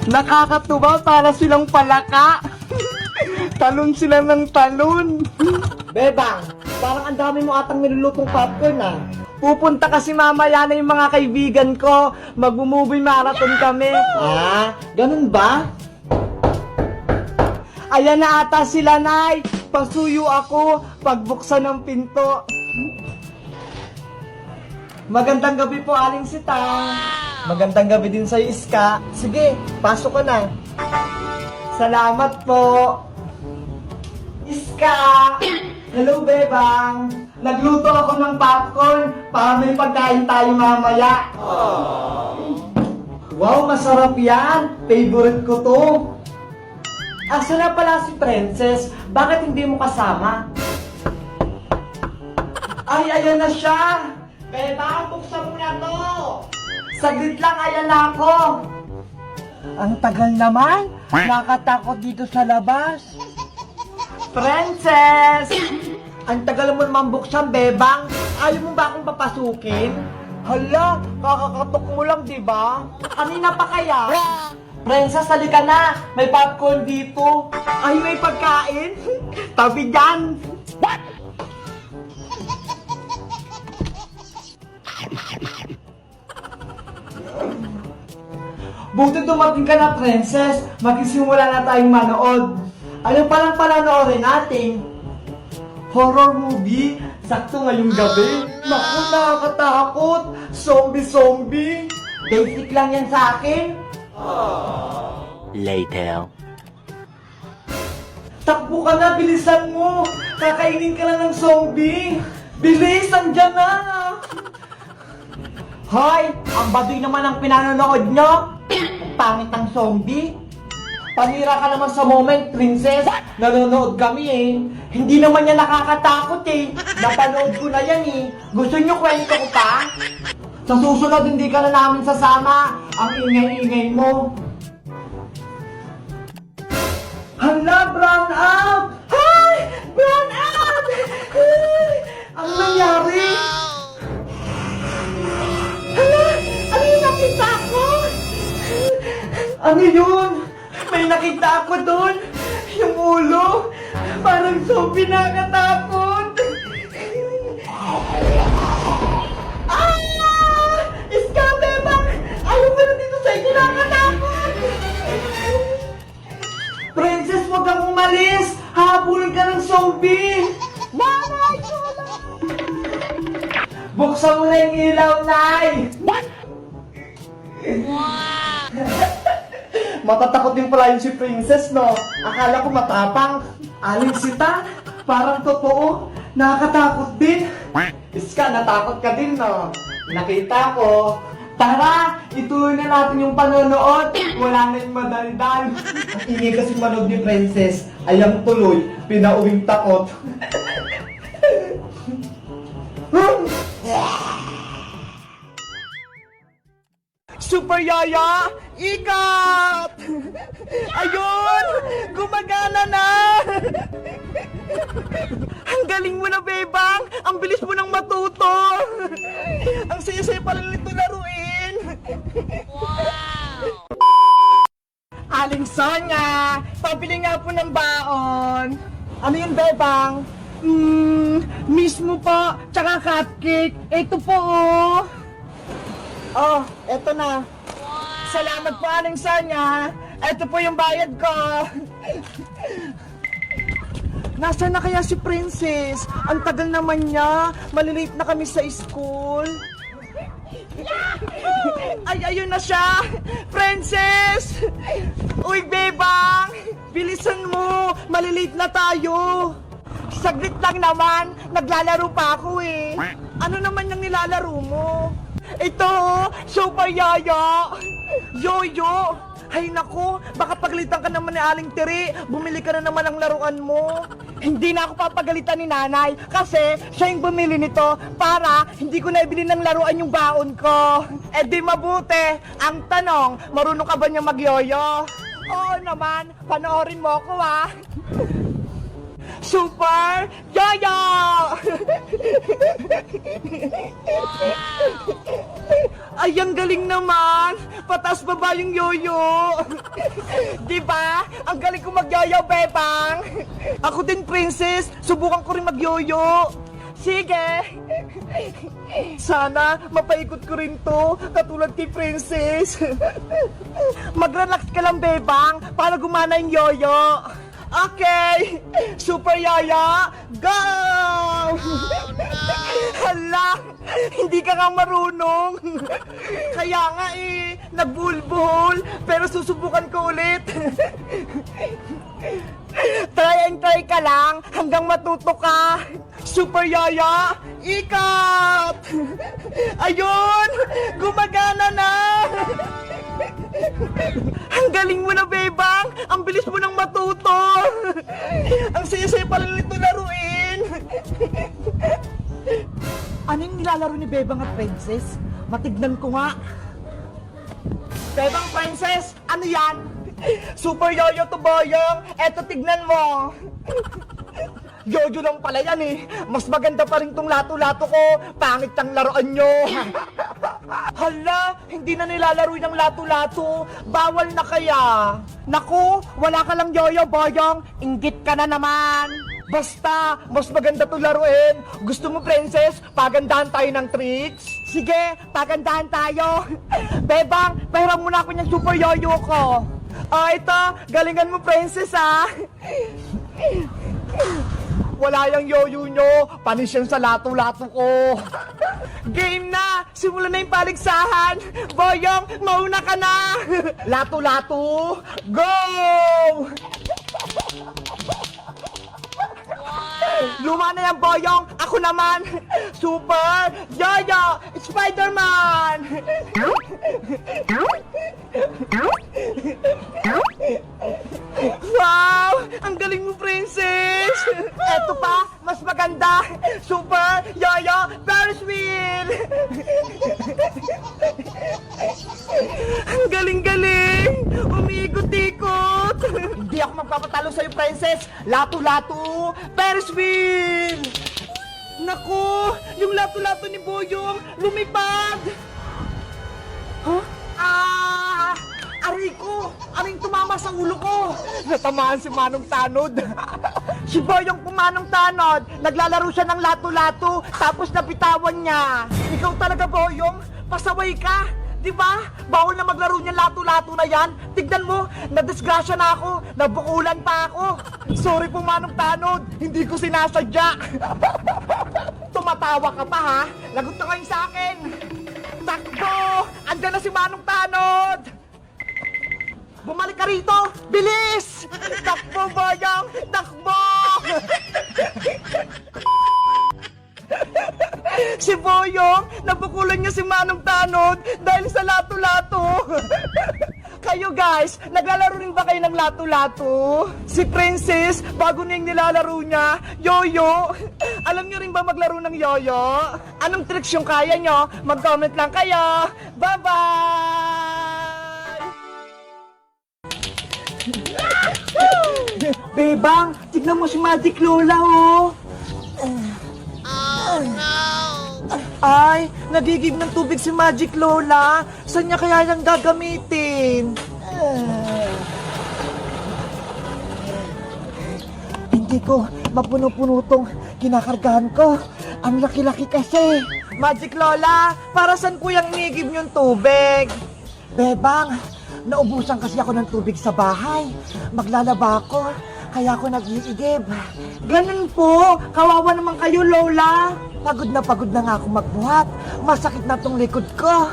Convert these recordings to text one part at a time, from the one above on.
Nakakatuwa para silang palaka. Talon sila ng talon. Bebang, parang ang dami mo atang nilulutong popcorn ah. Pupunta kasi mamaya na yung mga kaibigan ko. Mag-movie marathon kami. Ah, ganun ba? Ayan na ata sila, Nay. Pasuyo ako pagbuksan ng pinto. Magandang gabi po, Aling Sita. Magandang gabi din sa'yo, Iska. Sige, pasok ka na. Salamat po. Iska! Hello, Bebang. Nagluto ako ng popcorn para may pagkain tayo mamaya. Wow, masarap yan. Favorite ko to. Asa na pala si Princess? Bakit hindi mo kasama? Ay, ayan na siya! Bebang, buksan mo na to! Saglit lang, ayan na ako! Ang tagal naman! Nakatakot dito sa labas! Princess! Ang tagal mo naman buksan, Bebang! Ayaw mo ba akong papasukin? Hala, kakakatok mo lang, di ba? Kanina pa kaya? Princess, halika na! May popcorn dito! Ay, may pagkain? Tabi dyan! What? Buti dumating ka na, Princess. Magsisimula na tayong manood. Ano palang panonoorin natin? Horror movie? Sakto ngayong gabi. Naku, nakakatakot. Zombie. Basic lang yan sa akin. Later. Takbo ka na, bilisan mo! Kakainin ka na ng zombie! Bilis, andyan na! Hoy! Ang baduy naman ang pinanonood nyo! Pangit ang zombie! Panira ka naman sa moment, Princess! Nanonood kami eh! Hindi naman yan nakakatakot eh! Napanood ko na yan eh! Gusto nyo kwento ko pa? Sa susunod, hindi ka na namin sasama! Ang ingay-ingay mo! Hala, brown out! Hi! Brown out! Ay! Ano nangyari? Hala! Ano yung nakita ko? Ano yun? May nakita ako doon! Yung ulo! Parang zombie nakakatakot! Ah! Iska, Bebang! Ayaw mo na dito sa inyo nakakatakot! Princess, huwag kang umalis! Hahabulin ka ng zombie! Nanay, tulong! Buksan mo na yung ilaw, Nay! What? Matatakot din pala yun si Princess, no? Akala ko matapang. Aling Sita, parang totoo. Nakakatakot din. Iska, natakot ka din, no? Nakita ko. Tara, ituloy na natin yung panonood. Wala na yung madaldal. Ang ingay kasi manood ni Princess. Ayang tuloy, pinauwing takot. Super Yaya! Ikat! Ayun! Gumagana na! Ang galing mo na, Bebang! Ang bilis mo nang matuto! Ang saya-saya pala nito laruin! Wow! Aling Sonya! Pabili nga po ng baon! Ano yun, Bebang? Mismo po! Tsaka cupcake! Ito po, oh! Oh, eto na. Salamat po, Aling Sonya. Eto po yung bayad ko. Nasaan na kaya si Princess? Ang tagal naman niya. Malilate na kami sa school. Ay, ayun na siya. Princess! Uy, Bebang! Bilisan mo. Malilate na tayo. Saglit lang naman. Naglalaro pa ako eh. Ano naman yung nilalaro mo? Ito, Super Yaya! Yoyo! Hay nako, baka pagalitan ka naman ni Aling Tiri. Bumili ka na naman ng laruan mo. Hindi na ako papagalitan ni Nanay kasi siya yung bumili nito para hindi ko na ibili ng laruan yung baon ko. Eh di mabuti. Ang tanong, marunong ka ba niya magyoyo? Oo naman, panoorin mo ko ah. Super Yoyo! Ay, ang galing naman! Pataas baba yung yoyo! Diba? Ang galing ko mag-yoyo, Bebang! Ako din, Princess! Subukan ko rin mag-yoyo! Sige! Sana mapaikot ko rin to, katulad kay Princess! Mag-relax ka lang, Bebang, para gumana yung yoyo! Okay! Super Yoyo, go! Hala! Hindi ka nga marunong! Kaya nga nagbulbul, pero susubukan ko ulit! Try and try ka lang hanggang matuto ka! Super Yoyo, ikot! Ayun! Gumagana na! Ang galing mo na, Bebang! Ang bilis mo nang matuto! Ang saya-saya pala nito laruin! Ano yung nilalaro ni Bebang at Princess? Matignan ko nga. Bebang, Princess, ano yan? Super Yoyo to, Boyong! Eto, tignan mo! Yoyo lang pala yan Mas maganda pa rin tong lato-lato ko. Pangit ang laruan nyo. Hala, hindi na nilalaro ng lato-lato. Bawal na kaya. Naku, wala ka lang Yoyo, Boyong. Inggit ka na naman. Basta, mas maganda to laruin. Gusto mo, Princess, pagandahan tayo ng tricks? Sige, pagandahan tayo. Bebang, pahiram muna ako ng Super Yoyo ko. Ito, galingan mo, Princess, Wala yung yoyo nyo, panis yan sa lato-lato ko. Game na! Simula na yung paligsahan! Boyong, mauna ka na! Lato-lato, go! Luma na yan, Boyong! Ako naman! Super Yoyo Spider-Man! Wow! Ang galing mo, Princess! Eto pa, mas maganda! Super Yoyo Ferris wheel! Ang galing-galing! Umiikot-ikot! Hindi ako magpapatalo sa'yo, Princess! Lato-lato! Ferris wheel! Naku! Yung lato-lato ni Boyong lumipad! Huh? Aray ko! Aring tumama sa ulo ko! Natamaan si Manong Tanod! Si Boyong pumanong tanod, naglalaro siya ng lato-lato, tapos napitawan niya. Ikaw talaga, Boyong, pasaway ka. Diba? Bawal na maglaro niya lato-lato na yan. Tignan mo, nadisgrasya na ako, nabukulan pa ako. Sorry po, Manong Tanod, hindi ko sinasadya. Tumatawa ka pa, ha? Lagot na kayo sa akin. Takbo! Andyan na si Manong Tanod! Bumalik ka rito! Bilis! Takbo, Boyong! Takbo! Si Boyong, nabukulan niya si Manong Tanod dahil sa lato-lato. Kayo guys, naglalaro rin ba kayo ng lato-lato? Si Princess, bago na yung nilalaro niya, yoyo. Alam niyo rin ba maglaro ng yoyo? Anong tricks yung kaya nyo? Mag-comment lang kayo. Bye-bye! Bebang, tignan mo si Magic Lola, oh. Oh, no! Ay, nagigib ng tubig si Magic Lola. Saan niya kaya niyang gagamitin? Hindi ko mapuno-puno tong kinakargahan ko. Ang laki-laki kasi. Magic Lola, para saan ko yung nigib niyong tubig? Bebang, naubusan kasi ako ng tubig sa bahay. Maglalaba ako, kaya ako nag-iigib. Ganun po, kawawa naman kayo, Lola. Pagod na nga ako magbuhat. Masakit na tong likod ko.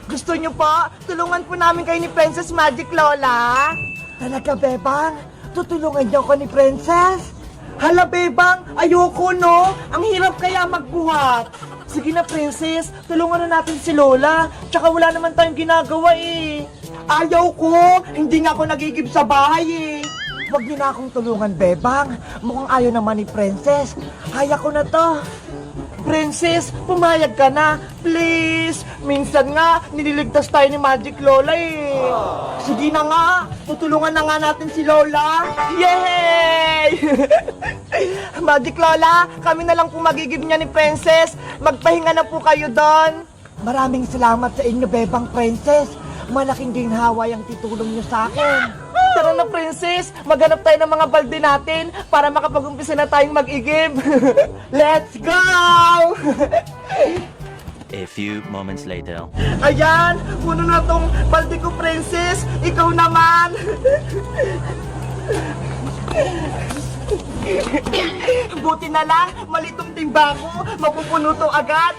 Gusto niyo po, tulungan po namin kayo ni Princess Magic Lola. Talaga, Bebang? Tutulungan niyo ako ni Princess? Hala, Bebang, ayoko, no? Ang hirap kaya magbuhat. Sige na, Princess, tulungan na natin si Lola. Tsaka wala naman tayong ginagawa Ayaw ko, hindi nga ako nagigib sa bahay Huwag niyo na akong tulungan, Bebang. Mukhang ayaw naman ni Princess. Kaya ko na to. Princess, pumayag ka na. Please. Minsan nga, nililigtas tayo ni Magic Lola eh. Sige na nga, tutulungan na nga natin si Lola. Yay! Magic Lola, kami na lang po magigib niya ni Princess. Magpahinga na po kayo doon. Maraming salamat sa inyo, Bebang Princess. Malaking ginhawa ang titulong niyo sa akin. Tara na, Princess. Maghanap tayo ng mga balde natin para makapag-umpisa na tayong mag-igib. Let's go! A few moments later. Ayan, puno na tong balde ko, Princess. Ikaw naman. Buti na lang, malitong timba ko. Mapupuno to agad.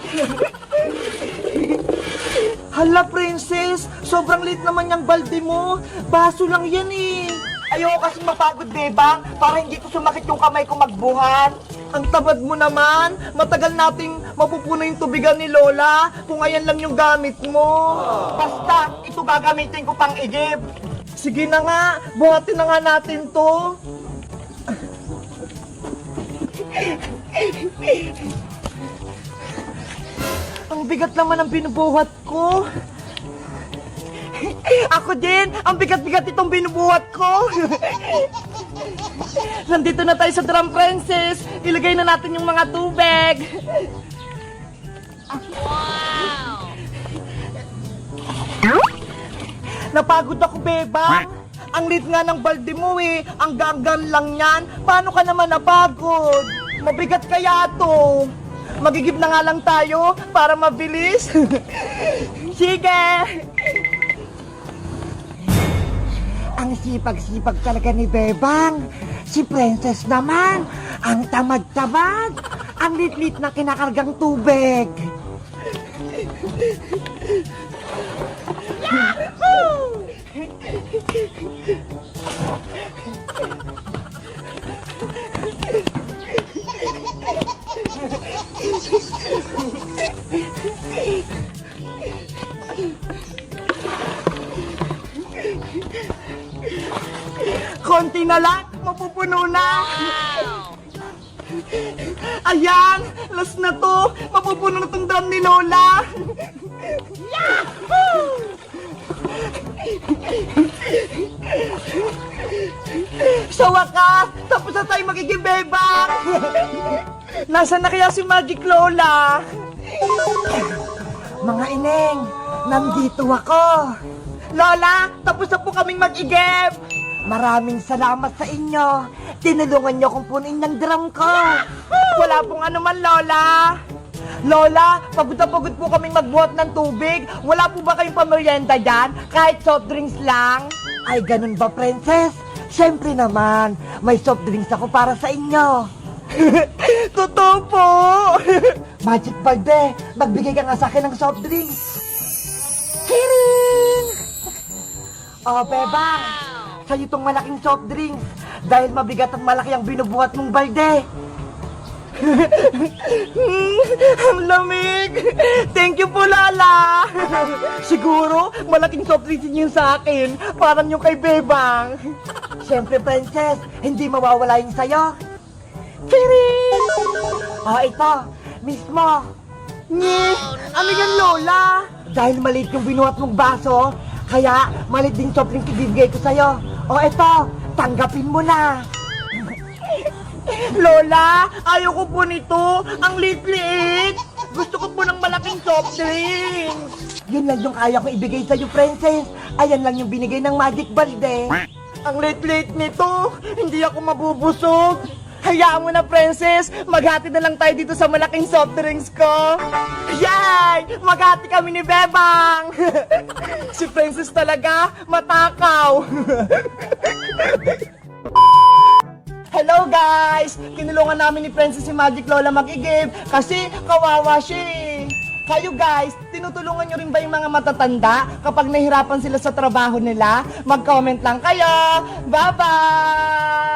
Hala, Princess, sobrang lit naman yung balde mo. Baso lang yan eh. Ayoko kasi mapagod, Bebang, para hindi ko sumakit yung kamay ko magbuhat. Ang tamad mo naman. Matagal nating mapupuno yung tubigan ni Lola kung ayan lang yung gamit mo. Basta, ito gagamitin ko pang igib. Sige na nga, buhatin na nga natin to. Ang bigat naman ang binubuhat ko. Ako din, ang bigat-bigat itong binubuhat ko. Nandito na tayo sa drum, Princess. Ilagay na natin yung mga tubig. Wow! Napagod ako, Bebang. Ang lit nga ng balde mo eh. Ang ganggan lang yan. Paano ka naman napagod? Mabigat kaya to. Magigib na nga lang tayo para mabilis. Sige! Ang sipag-sipag talaga ni Bebang. Si Princess naman, ang tamad-tamad. Ang lit-lit na kinakargang tubig. Konti na lang, mapupuno na. Ayan, last na to. Mapupuno na tong drum ni Lola. Sa wakas, tapos na tayo magiging Bebang. Nasaan na kaya si Magic Lola? Mga ineng, nandito ako. Lola, tapos na po kaming mag-igib. Maraming salamat sa inyo. Tinulungan niyo kong punin ng drum ko. Wala pong anuman, Lola. Lola, pagod na pagod po kaming magbuhat ng tubig. Wala po ba kayong pamerienda dyan? Kahit soft drinks lang? Ay, ganun ba, Princess? Siyempre naman, may soft drinks ako para sa inyo. Totoo po. Magic Balde, magbigay ka nga sa akin ng soft drinks. Kiring! Oh, Bebang, sa'yo itong malaking soft drinks dahil mabigat at malaki ang binubuhat mong balde. Ang lamig! Thank you po, Lala! Siguro, malaking soft drinks yun sa akin. Parang yung kay Bebang. Siyempre, Princess, hindi mawawala yung sayo. Kiring! Oh, ito, mismo. Nye, ano yan, Lola? Dahil maliit yung binuhat mong baso, kaya maliit din soft drinks ibibigay ko sa'yo. Oh, ito, tanggapin mo na. Lola, ayoko po nito. Ang liit-liit. Gusto ko po ng malaking soft drinks. Yun lang yung kaya ko ibigay sa'yo, Princess. Ayan lang yung binigay ng Magic Balde. Ang liit-liit nito. Hindi ako mabubusog. Hayaan mo na, Princess. Maghati na lang tayo dito sa malaking soft drinks ko. Yay! Maghati kami ni Bebang. Si Princess talaga, matakaw. Hello guys! Tinulungan namin ni Princess si Magic Lola mag-igib kasi kawawa siya eh. Kayo guys, tinutulungan nyo rin ba yung mga matatanda kapag nahirapan sila sa trabaho nila? Mag-comment lang kayo! Bye-bye!